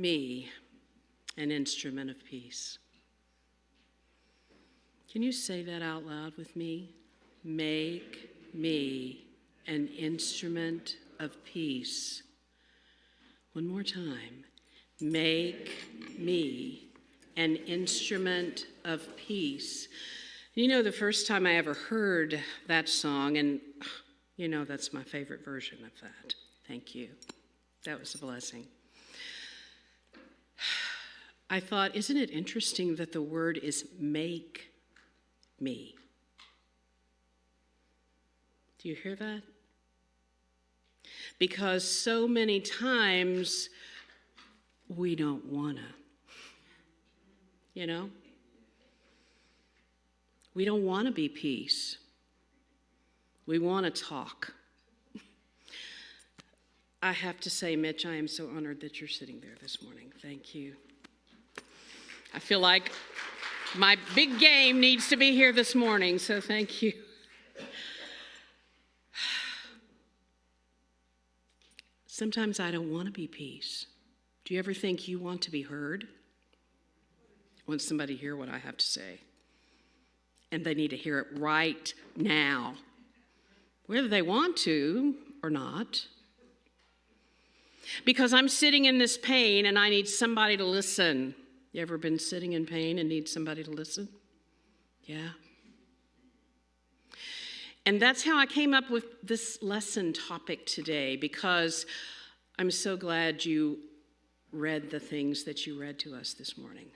me an instrument of peace. Can you say that out loud with me? Make me an instrument of peace. One more time. Make me an instrument of peace. You know, the first time I ever heard that song, and you know that's my favorite version of that. Thank you. That was a blessing. I thought, isn't it interesting that the word is make me? Do you hear that? Because so many times we don't want to. You know? We don't want to be peace. We want to talk. I have to say, Mitch, I am so honored that you're sitting there this morning. Thank you. I feel like my big game needs to be here this morning, so thank you. Sometimes I don't want to be peace. Do you ever think you want to be heard? I want somebody to hear what I have to say. And they need to hear it right now, whether they want to or not. Because I'm sitting in this pain and I need somebody to listen. You ever been sitting in pain and need somebody to listen? Yeah. And that's how I came up with this lesson topic today, because I'm so glad you read the things that you read to us this morning.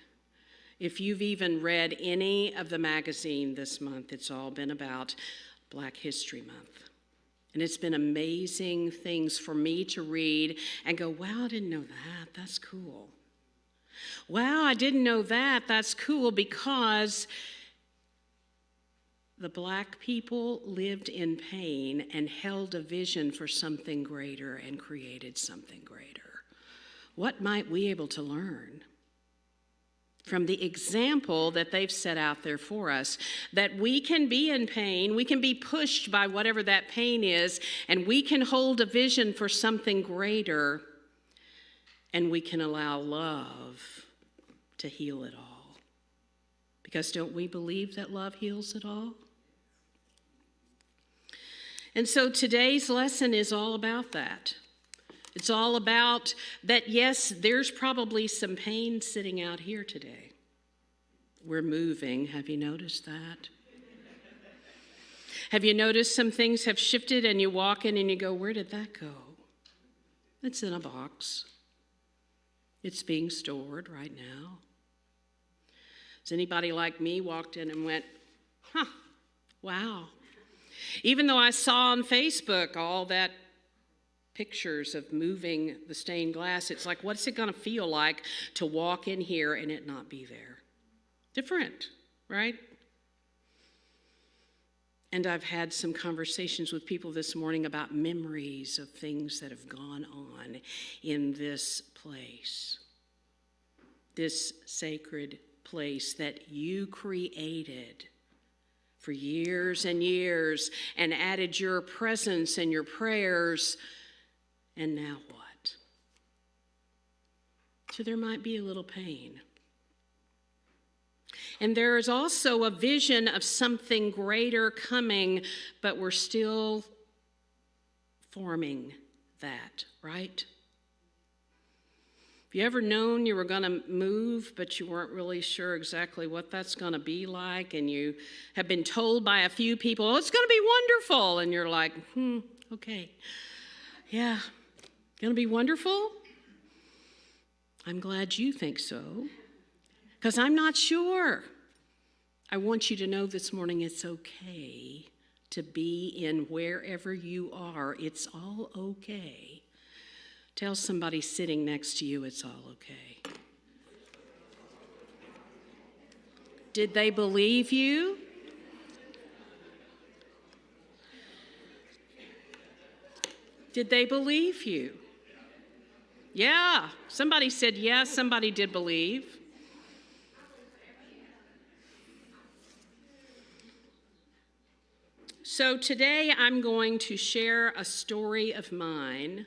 If you've even read any of the magazine this month, it's all been about Black History Month. And it's been amazing things for me to read and go, wow, I didn't know that. That's cool. Wow, I didn't know that. That's cool, because the Black people lived in pain and held a vision for something greater and created something greater. What might we be able to learn from the example that they've set out there for us? That we can be in pain, we can be pushed by whatever that pain is, and we can hold a vision for something greater, and we can allow love to heal it all. Because don't we believe that love heals it all? And so today's lesson is all about that. It's all about that, yes, there's probably some pain sitting out here today. We're moving. Have you noticed that? Have you noticed some things have shifted and you walk in and you go, where did that go? It's in a box. It's being stored right now. Has anybody like me walked in and went, wow. Even though I saw on Facebook all that pictures of moving the stained glass, it's like, what's it going to feel like to walk in here and it not be there? Different, right? And I've had some conversations with people this morning about memories of things that have gone on in this place, this sacred place that you created for years and years and added your presence and your prayers. And now what? So there might be a little pain. And there is also a vision of something greater coming, but we're still forming that, right? Have you ever known you were going to move, but you weren't really sure exactly what that's going to be like, and you have been told by a few people, oh, it's going to be wonderful, and you're like, okay, yeah. Going to be wonderful? I'm glad you think so, because I'm not sure. I want you to know this morning it's okay to be in wherever you are. It's all okay. Tell somebody sitting next to you it's all okay. Did they believe you? Did they believe you? Yeah, somebody said yes, somebody did believe. So today I'm going to share a story of mine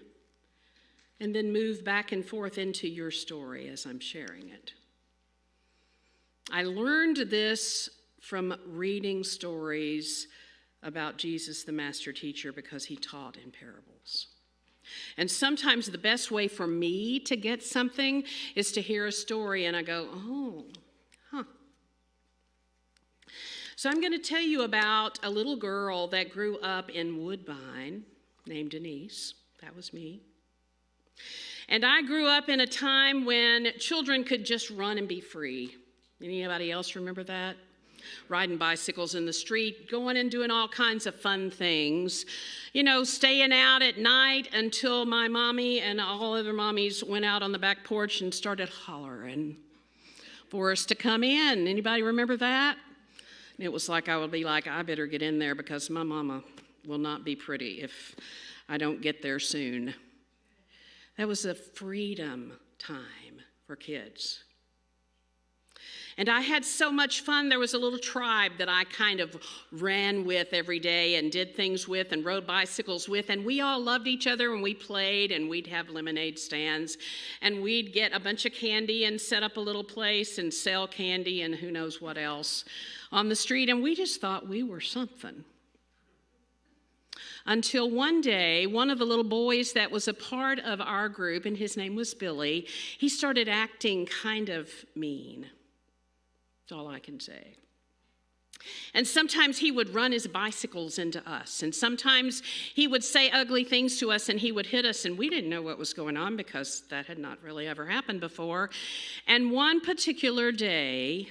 and then move back and forth into your story as I'm sharing it. I learned this from reading stories about Jesus, the master teacher, because he taught in parables. And sometimes the best way for me to get something is to hear a story and I go, oh, huh. So I'm going to tell you about a little girl that grew up in Woodbine named Denise. That was me. And I grew up in a time when children could just run and be free. Anybody else remember that? Riding bicycles in the street, going and doing all kinds of fun things. You know, staying out at night until my mommy and all other mommies went out on the back porch and started hollering for us to come in. Anybody remember that? And it was like I would be like, I better get in there because my mama will not be pretty if I don't get there soon. That was a freedom time for kids. And I had so much fun. There was a little tribe that I kind of ran with every day and did things with and rode bicycles with. And we all loved each other and we played and we'd have lemonade stands. And we'd get a bunch of candy and set up a little place and sell candy and who knows what else on the street. And we just thought we were something. Until one day, one of the little boys that was a part of our group, and his name was Billy, he started acting kind of mean. That's all I can say. And sometimes he would run his bicycles into us. And sometimes he would say ugly things to us and he would hit us. And we didn't know what was going on because that had not really ever happened before. And one particular day,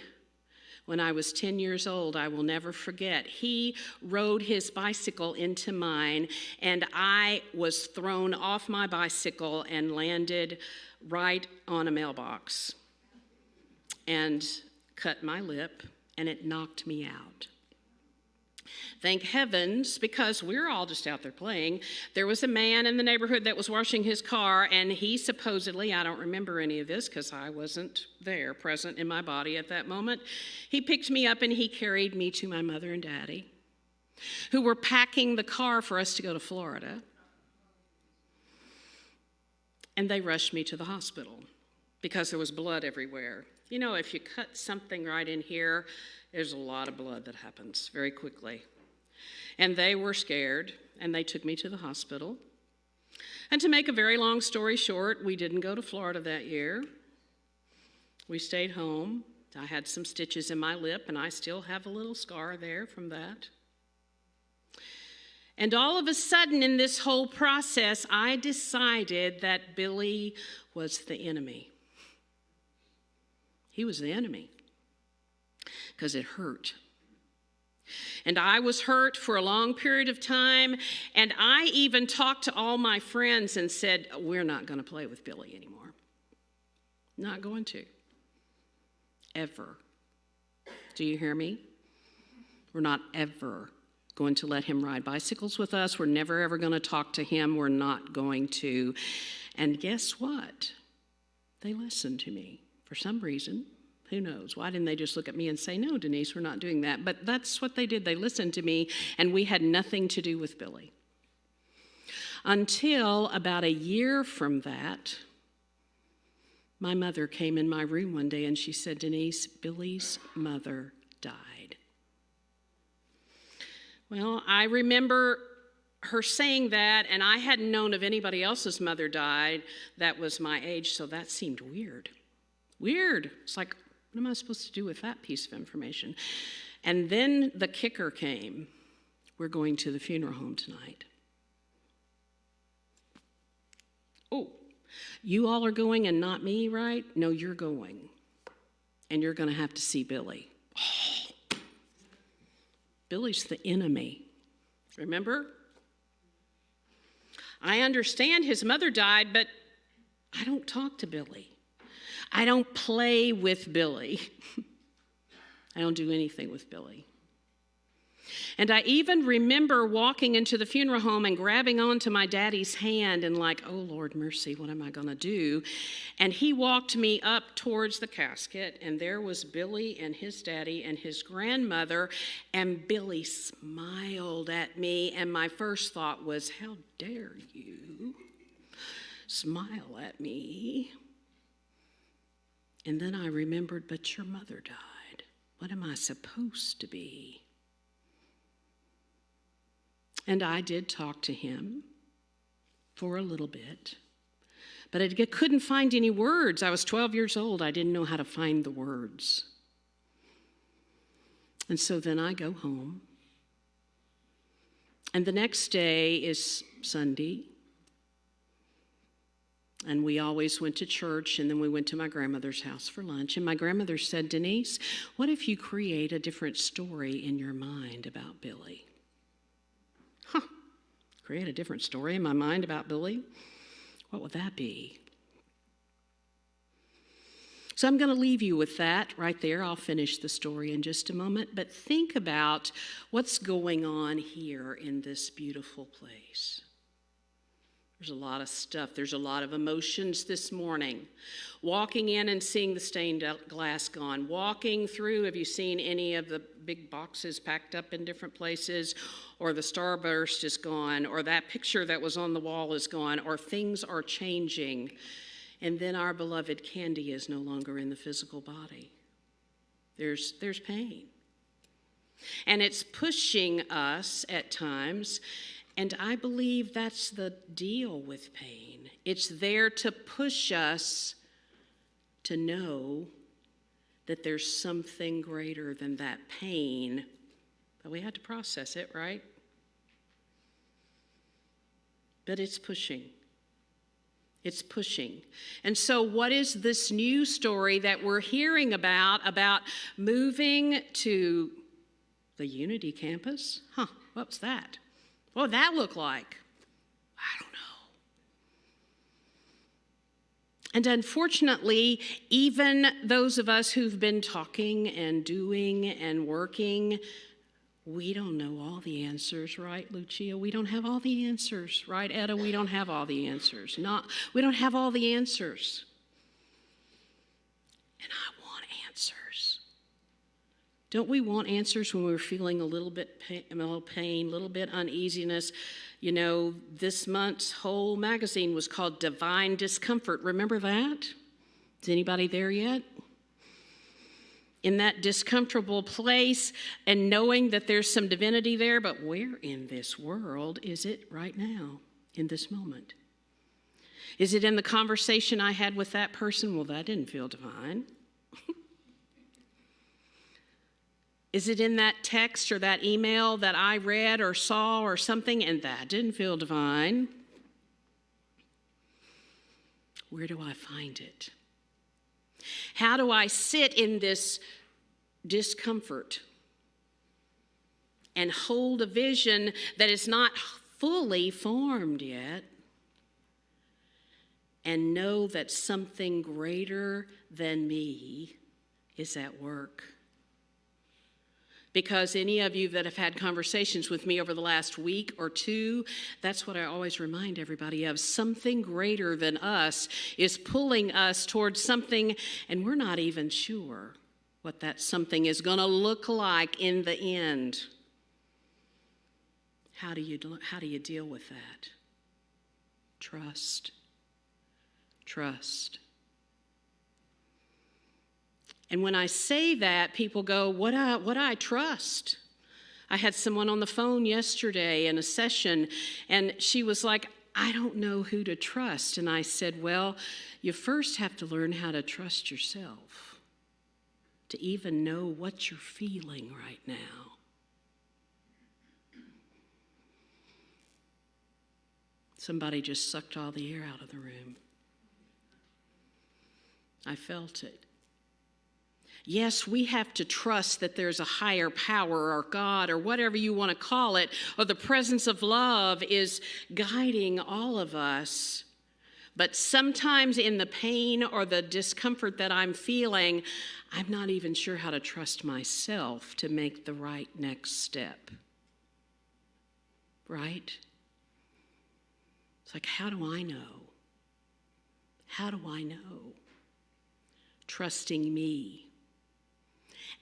when I was 10 years old, I will never forget, he rode his bicycle into mine. And I was thrown off my bicycle and landed right on a mailbox. And cut my lip, and it knocked me out. Thank heavens, because we were all just out there playing, there was a man in the neighborhood that was washing his car, and he supposedly, I don't remember any of this because I wasn't there, present in my body at that moment, he picked me up and he carried me to my mother and daddy, who were packing the car for us to go to Florida. And they rushed me to the hospital because there was blood everywhere. You know, if you cut something right in here, there's a lot of blood that happens very quickly. And they were scared, and they took me to the hospital. And to make a very long story short, we didn't go to Florida that year. We stayed home. I had some stitches in my lip, and I still have a little scar there from that. And all of a sudden in this whole process, I decided that Billy was the enemy. He was the enemy because it hurt. And I was hurt for a long period of time. And I even talked to all my friends and said, we're not going to play with Billy anymore. Not going to. Ever. Do you hear me? We're not ever going to let him ride bicycles with us. We're never ever going to talk to him. We're not going to. And guess what? They listened to me. For some reason, who knows? Why didn't they just look at me and say, no, Denise, we're not doing that? But that's what they did. They listened to me, and we had nothing to do with Billy. Until about a year from that, my mother came in my room one day, and she said, Denise, Billy's mother died. Well, I remember her saying that, and I hadn't known of anybody else's mother died that was my age, so that seemed weird. Weird. It's like, what am I supposed to do with that piece of information? And then the kicker came. We're going to the funeral home tonight. Oh, you all are going and not me, right? No, you're going. And you're going to have to see Billy. Oh. Billy's the enemy. Remember? I understand his mother died, but I don't talk to Billy. I don't play with Billy. I don't do anything with Billy. And I even remember walking into the funeral home and grabbing onto my daddy's hand and like, oh, Lord mercy, what am I going to do? And he walked me up towards the casket, and there was Billy and his daddy and his grandmother, and Billy smiled at me, and my first thought was, how dare you smile at me. And then I remembered, but your mother died. What am I supposed to be? And I did talk to him for a little bit, but I couldn't find any words. I was 12 years old. I didn't know how to find the words. And so then I go home. And the next day is Sunday. And we always went to church, and then we went to my grandmother's house for lunch. And my grandmother said, Denise, what if you create a different story in your mind about Billy? Create a different story in my mind about Billy? What would that be? So I'm going to leave you with that right there. I'll finish the story in just a moment. But think about what's going on here in this beautiful place. There's a lot of stuff. There's a lot of emotions this morning. Walking in and seeing the stained glass gone. Walking through, have you seen any of the big boxes packed up in different places? Or the starburst is gone. Or that picture that was on the wall is gone. Or things are changing. And then our beloved Candy is no longer in the physical body. There's pain. And it's pushing us at times. And I believe that's the deal with pain. It's there to push us to know that there's something greater than that pain. But we had to process it, right? But it's pushing. It's pushing. And so what is this new story that we're hearing about moving to the Unity campus? What was that? What would that look like? I don't know. And unfortunately, even those of us who've been talking and doing and working, we don't know all the answers, right, Lucia? We don't have all the answers, right, Etta? We don't have all the answers. We don't have all the answers. And I want answers. Don't we want answers when we're feeling a little bit pain, a little bit uneasiness? You know, this month's whole magazine was called Divine Discomfort. Remember that? Is anybody there yet? In that discomfortable place and knowing that there's some divinity there, but where in this world is it right now, in this moment? Is it in the conversation I had with that person? Well, that didn't feel divine. Is it in that text or that email that I read or saw or something, and that didn't feel divine? Where do I find it? How do I sit in this discomfort and hold a vision that is not fully formed yet and know that something greater than me is at work? Because any of you that have had conversations with me over the last week or two, that's what I always remind everybody of. Something greater than us is pulling us towards something, and we're not even sure what that something is going to look like in the end. How do you deal with that? Trust. Trust. And when I say that, people go, what I trust? I had someone on the phone yesterday in a session, and she was like, I don't know who to trust. And I said, well, you first have to learn how to trust yourself, to even know what you're feeling right now. Somebody just sucked all the air out of the room. I felt it. Yes, we have to trust that there's a higher power or God or whatever you want to call it, or the presence of love is guiding all of us. But sometimes in the pain or the discomfort that I'm feeling, I'm not even sure how to trust myself to make the right next step. Right? It's like, how do I know? How do I know? Trusting me.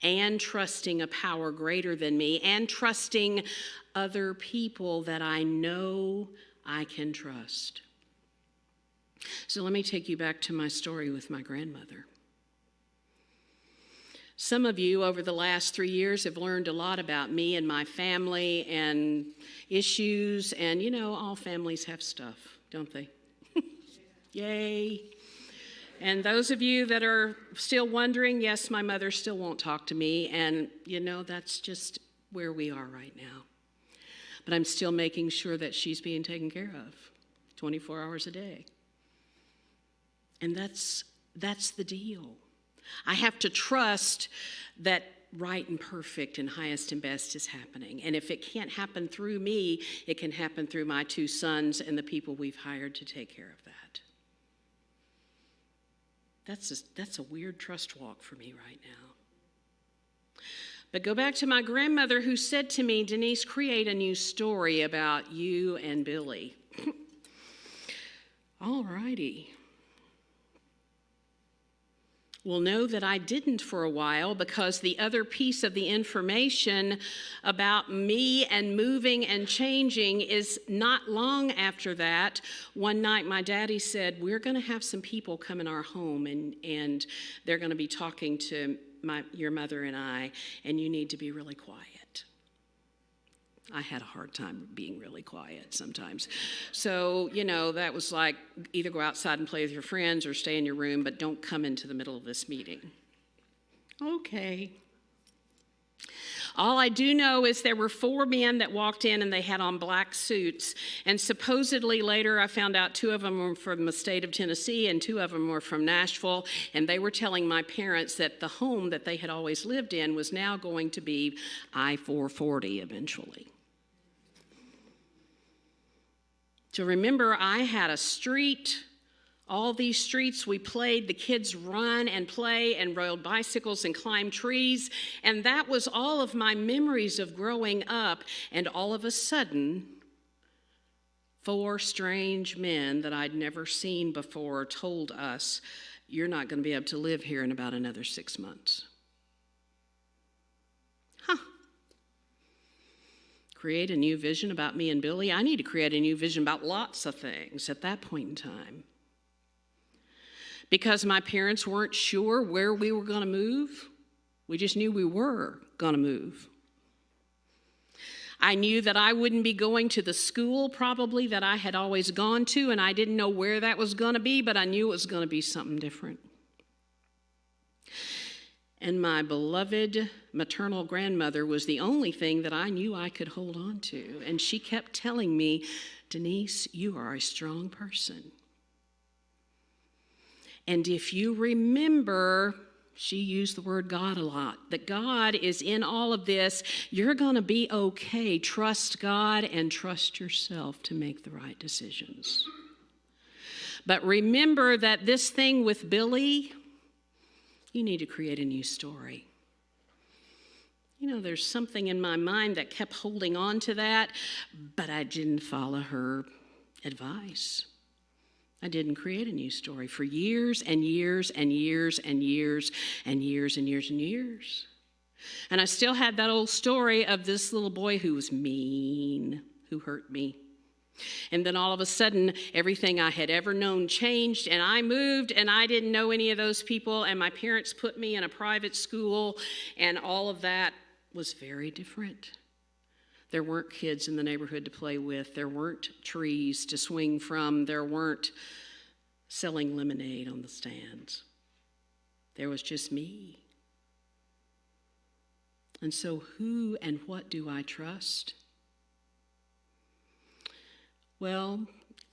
And trusting a power greater than me, and trusting other people that I know I can trust. So let me take you back to my story with my grandmother. Some of you over the last 3 years have learned a lot about me and my family and issues, and all families have stuff, don't they? Yay. And those of you that are still wondering, yes, my mother still won't talk to me, and that's just where we are right now. But I'm still making sure that she's being taken care of 24 hours a day. And that's the deal. I have to trust that right and perfect and highest and best is happening. And if it can't happen through me, it can happen through my 2 sons and the people we've hired to take care of that. That's a weird trust walk for me right now. But go back to my grandmother who said to me, Denise, create a new story about you and Billy. All righty. Well, know that I didn't for a while, because the other piece of the information about me and moving and changing is not long after that. One night my daddy said, we're going to have some people come in our home and they're going to be talking to your mother and I, and you need to be really quiet. I had a hard time being really quiet sometimes. So, that was like, either go outside and play with your friends or stay in your room, but don't come into the middle of this meeting. Okay. All I do know is there were 4 men that walked in and they had on black suits. And supposedly later I found out 2 of them were from the state of Tennessee and 2 of them were from Nashville. And they were telling my parents that the home that they had always lived in was now going to be I-440 eventually. So remember, I had a street. All these streets we played, the kids run and play and rode bicycles and climbed trees. And that was all of my memories of growing up. And all of a sudden, 4 strange men that I'd never seen before told us, you're not going to be able to live here in about another 6 months. Create a new vision about me and Billy. I need to create a new vision about lots of things at that point in time. Because my parents weren't sure where we were going to move. We just knew we were going to move. I knew that I wouldn't be going to the school probably that I had always gone to, and I didn't know where that was going to be, but I knew it was going to be something different. And my beloved maternal grandmother was the only thing that I knew I could hold on to. And she kept telling me, Denise, you are a strong person. And if you remember, she used the word God a lot, that God is in all of this. You're going to be okay. Trust God and trust yourself to make the right decisions. But remember that this thing with Billy, you need to create a new story. There's something in my mind that kept holding on to that, but I didn't follow her advice. I didn't create a new story for years and years and years and years and years and years and years. And I still had that old story of this little boy who was mean, who hurt me. And then all of a sudden, everything I had ever known changed, and I moved, and I didn't know any of those people, and my parents put me in a private school, and all of that was very different. There weren't kids in the neighborhood to play with. There weren't trees to swing from. There weren't selling lemonade on the stands. There was just me. And so who and what do I trust? Well,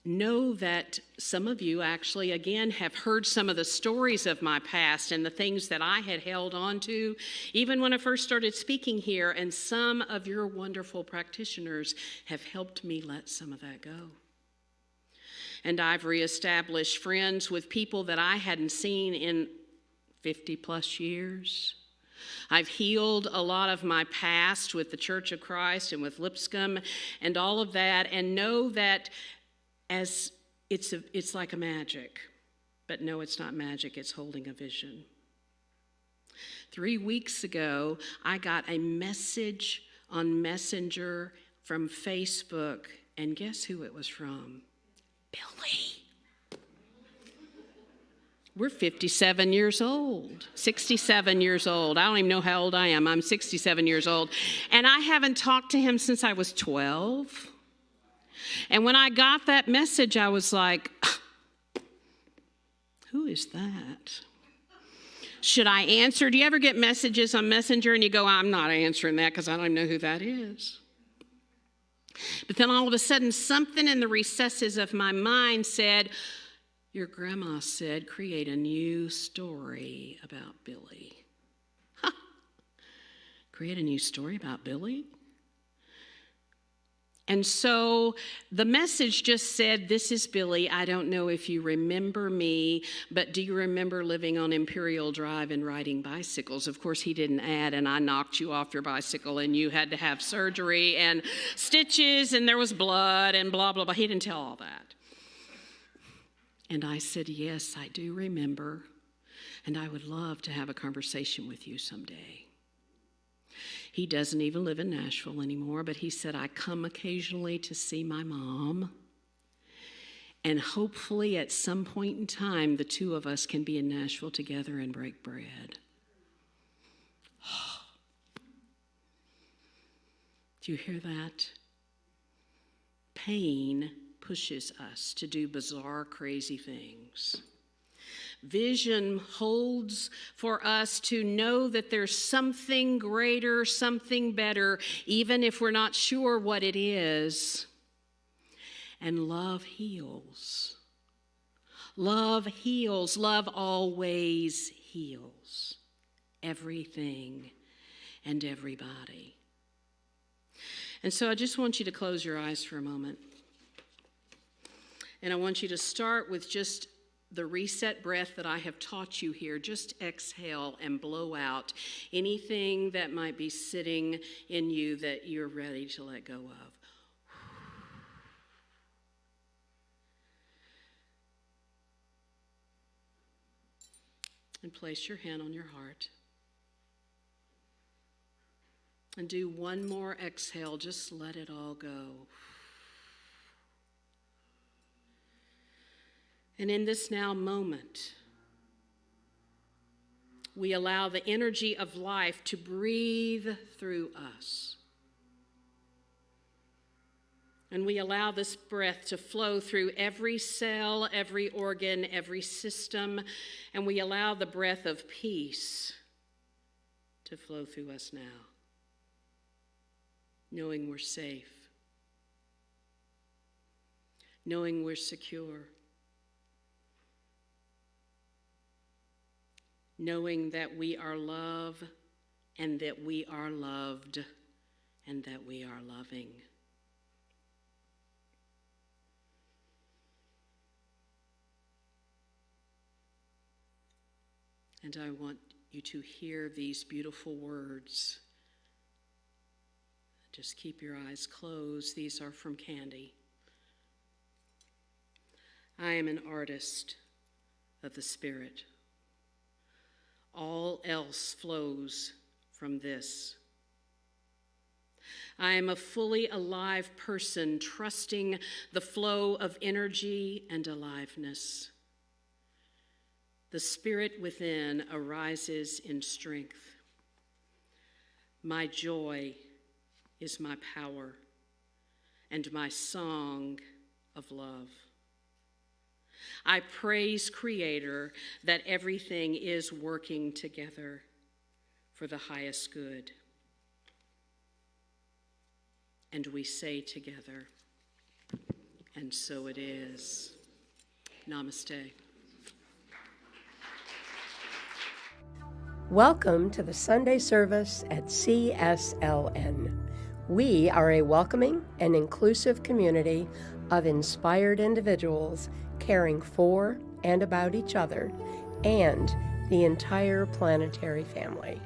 know that some of you actually, again, have heard some of the stories of my past and the things that I had held on to, even when I first started speaking here, and some of your wonderful practitioners have helped me let some of that go. And I've reestablished friends with people that I hadn't seen in 50 plus years. I've healed a lot of my past with the Church of Christ and with Lipscomb and all of that, and know that as it's like a magic, but no, it's not magic, it's holding a vision. 3 weeks ago, I got a message on Messenger from Facebook, and guess who it was from? Billy. We're 57 years old, 67 years old. I don't even know how old I am. I'm 67 years old. And I haven't talked to him since I was 12. And when I got that message, I was like, who is that? Should I answer? Do you ever get messages on Messenger and you go, I'm not answering that because I don't even know who that is? But then all of a sudden, something in the recesses of my mind said, your grandma said, create a new story about Billy. Huh. Create a new story about Billy? And so the message just said, this is Billy. I don't know if you remember me, but do you remember living on Imperial Drive and riding bicycles? Of course, he didn't add, and I knocked you off your bicycle, and you had to have surgery and stitches, and there was blood, and blah, blah, blah. He didn't tell all that. And I said, yes, I do remember, and I would love to have a conversation with you someday. He doesn't even live in Nashville anymore, but he said, I come occasionally to see my mom, and hopefully at some point in time, the two of us can be in Nashville together and break bread. Do you hear that? Pain pushes us to do bizarre, crazy things. Vision holds for us to know that there's something greater, something better, even if we're not sure what it is. And love heals. Love heals. Love always heals everything and everybody. And so I just want you to close your eyes for a moment. And I want you to start with just the reset breath that I have taught you here. Just exhale and blow out anything that might be sitting in you that you're ready to let go of. And place your hand on your heart. And do one more exhale. Just let it all go. And in this now moment, we allow the energy of life to breathe through us. And we allow this breath to flow through every cell, every organ, every system. And we allow the breath of peace to flow through us now, knowing we're safe, knowing we're secure, knowing that we are love and that we are loved and that we are loving. And I want you to hear these beautiful words. Just keep your eyes closed. These are from Candy. I am an artist of the Spirit. All else flows from this. I am a fully alive person, trusting the flow of energy and aliveness. The spirit within arises in strength. My joy is my power and my song of love. I praise Creator that everything is working together for the highest good. And we say together, and so it is. Namaste. Welcome to the Sunday service at CSLN. We are a welcoming and inclusive community of inspired individuals caring for and about each other and the entire planetary family.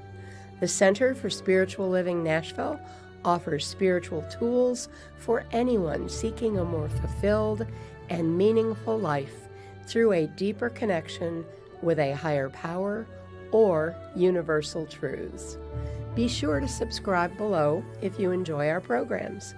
The Center for Spiritual Living Nashville offers spiritual tools for anyone seeking a more fulfilled and meaningful life through a deeper connection with a higher power or universal truths. Be sure to subscribe below if you enjoy our programs.